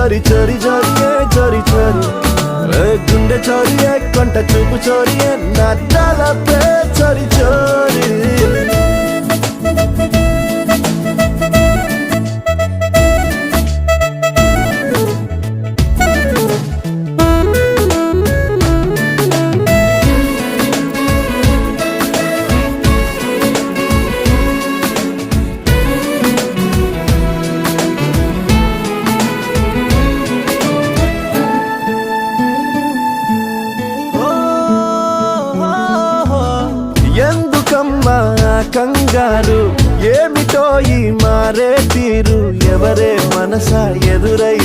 చోరి చోరి చోరియే చోరి చోరి గుండె చోరియే కొంట చూపు చోరియే నా తలపే చోరి చోరి ఎందుకమ్మా కంగారు ఏమిటో ఈ మారే తీరు ఎవరే మనసా ఎదురై